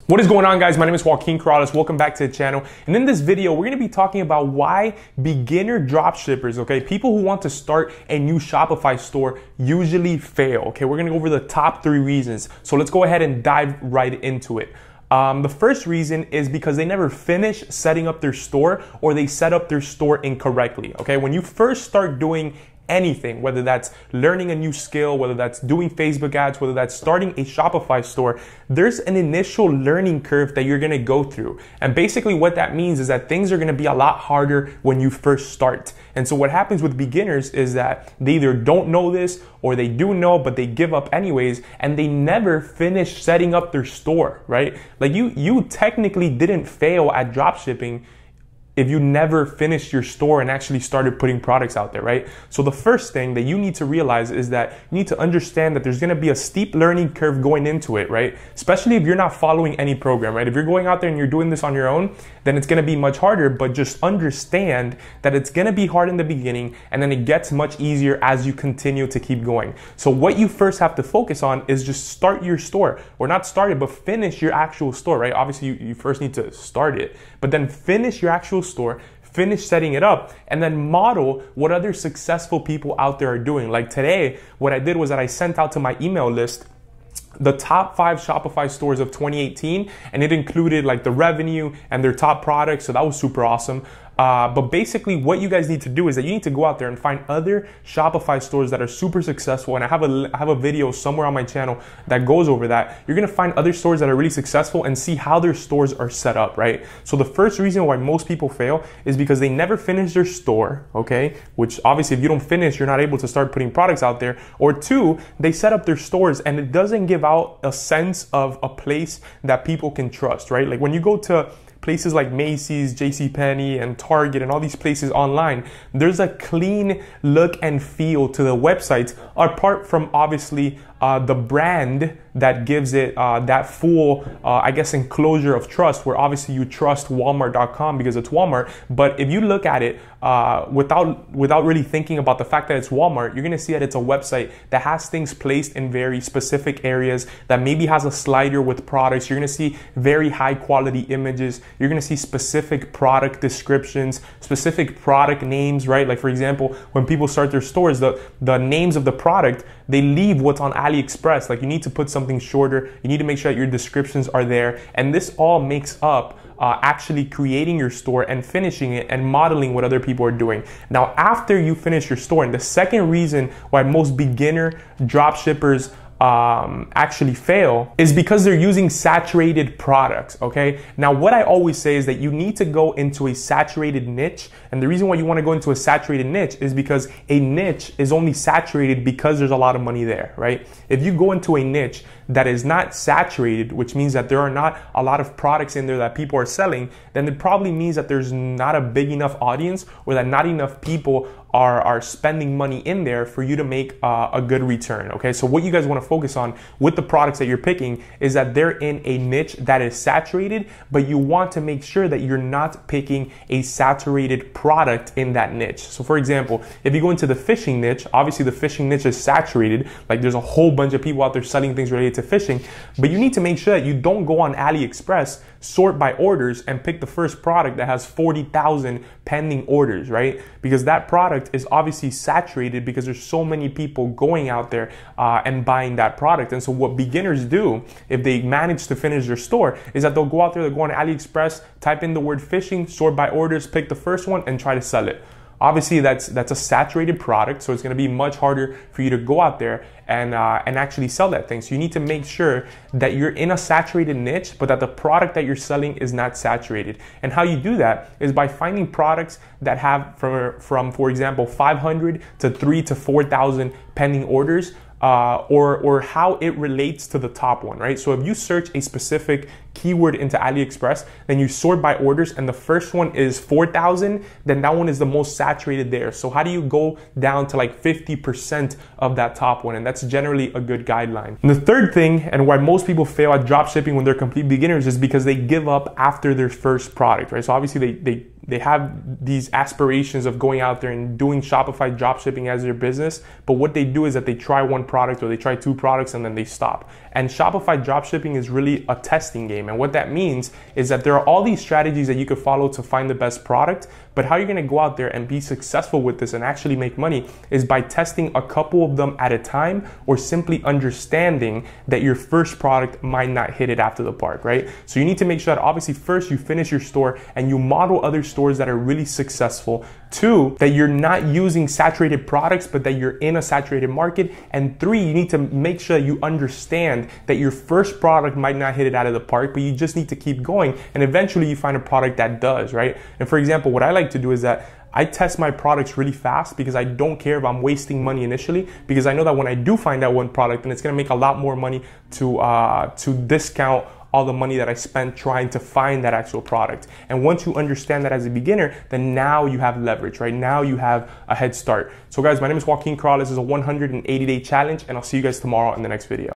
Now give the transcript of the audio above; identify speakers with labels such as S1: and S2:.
S1: What is going on, guys? My name is Joaquin Corrales. Welcome back to the channel. And in this video, we're going to be talking about why beginner dropshippers, okay, people who want to start a new Shopify store usually fail. Okay, we're going to go over the top 3 reasons. So let's go ahead and dive right into it. The first reason is because they never finish setting up their store, or they set up their store incorrectly. Okay, when you first start doing anything, whether that's learning a new skill, whether that's doing Facebook ads, whether that's starting a Shopify store, there's an initial learning curve that you're gonna go through. And basically what that means is that things are gonna be a lot harder when you first start. And so what happens with beginners is that they either don't know this, or they do know, but they give up anyways, and they never finish setting up their store, right? Like you technically didn't fail at dropshipping if you never finished your store and actually started putting products out there, right? So the first thing that you need to realize is that you need to understand that there's gonna be a steep learning curve going into it, right? Especially if you're not following any program, right? If you're going out there and you're doing this on your own, then it's gonna be much harder, but just understand that it's gonna be hard in the beginning, and then it gets much easier as you continue to keep going. So what you first have to focus on is just start your store, or not start it, but finish your actual store, right? Obviously you first need to start it, but then finish your actual store, finish setting it up, and then model what other successful people out there are doing. Like today, what I did was that I sent out to my email list the top 5 Shopify stores of 2018, and it included like the revenue and their top products. So that was super awesome. But basically what you guys need to do is that you need to go out there and find other Shopify stores that are super successful. And I have a video somewhere on my channel that goes over that. You're gonna find other stores that are really successful and see how their stores are set up, right? So the first reason why most people fail is because they never finish their store, okay? Which obviously if you don't finish, you're not able to start putting products out there. Or 2, they set up their stores and it doesn't give out a sense of a place that people can trust, right? Like when you go to places like Macy's, JCPenney, and Target, and all these places online, there's a clean look and feel to the websites, apart from obviously the brand that gives it that full, I guess, enclosure of trust, where obviously you trust Walmart.com because it's Walmart. But if you look at it without really thinking about the fact that it's Walmart, you're gonna see that it's a website that has things placed in very specific areas, that maybe has a slider with products. You're gonna see very high quality images. You're gonna see specific product descriptions, specific product names, right? Like for example, when people start their stores, the names of the product, they leave what's on AliExpress. Like you need to put something shorter. You need to make sure that your descriptions are there. And this all makes up actually creating your store and finishing it and modeling what other people are doing. Now, after you finish your store, and the second reason why most beginner dropshippers actually fail is because they're using saturated products, okay? Now, what I always say is that you need to go into a saturated niche. And the reason why you want to go into a saturated niche is because a niche is only saturated because there's a lot of money there, right? If you go into a niche that is not saturated, which means that there are not a lot of products in there that people are selling, then it probably means that there's not a big enough audience, or that not enough people are spending money in there for you to make a good return, okay? So what you guys want to focus on with the products that you're picking is that they're in a niche that is saturated, but you want to make sure that you're not picking a saturated product in that niche. So for example, if you go into the fishing niche, obviously the fishing niche is saturated. Like there's a whole bunch of people out there selling things related to fishing, but you need to make sure that you don't go on AliExpress, sort by orders, and pick the first product that has 40,000 pending orders, right? Because that product is obviously saturated because there's so many people going out there and buying that product. And so what beginners do, if they manage to finish their store, is that they'll go out there, they'll go on AliExpress, type in the word fishing, sort by orders, pick the first one, and try to sell it. Obviously, that's a saturated product, so it's going to be much harder for you to go out there and actually sell that thing. So you need to make sure that you're in a saturated niche, but that the product that you're selling is not saturated. And how you do that is by finding products that have from for example, 500 to 3,000 to 4,000 pending orders. Or how it relates to the top one, right? So if you search a specific keyword into AliExpress, then you sort by orders, and the first one is 4,000, then that one is the most saturated there. So how do you go down to like 50% of that top one? And that's generally a good guideline. And the third thing, and why most people fail at dropshipping when they're complete beginners, is because they give up after their first product, right? So obviously they have these aspirations of going out there and doing Shopify dropshipping as their business, but what they do is that they try one product or they try two products and then they stop. And Shopify dropshipping is really a testing game. And what that means is that there are all these strategies that you could follow to find the best product, but how you're gonna go out there and be successful with this and actually make money is by testing a couple of them at a time, or simply understanding that your first product might not hit it after the park, right? So you need to make sure that obviously first you finish your store and you model other stores that are really successful. Two, that you're not using saturated products, but that you're in a saturated market. And three, you need to make sure you understand that your first product might not hit it out of the park, but you just need to keep going. And eventually you find a product that does, right? And for example, what I like to do is that I test my products really fast because I don't care if I'm wasting money initially, because I know that when I do find that one product, then it's gonna make a lot more money to discount all the money that I spent trying to find that actual product. And once you understand that as a beginner, then now you have leverage, right? Now you have a head start. So guys, my name is Joaquin Corrales. This is a 180-day challenge, and I'll see you guys tomorrow in the next video.